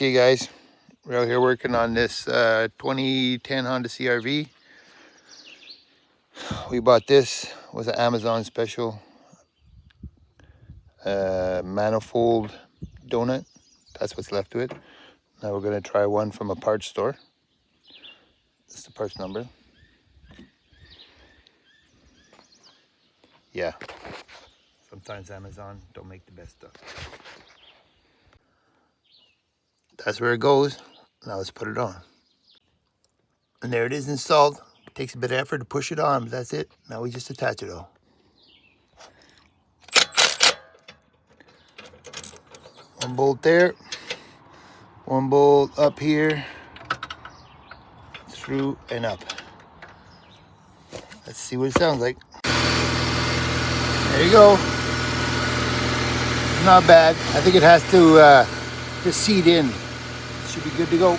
Okay guys, we're out here working on this 2010 Honda CR-V. We bought this, it was an Amazon special manifold donut. That's what's left of it. Now we're going to try one from a parts store. That's the parts number. Yeah, sometimes Amazon don't make the best stuff. That's where it goes. Now let's put it on. And there it is installed. It takes a bit of effort to push it on, but that's it. Now we just attach it all. One bolt there, one bolt up here, through and up. Let's see what it sounds like. There you go. Not bad. I think it has to just seat in. Should be good to go.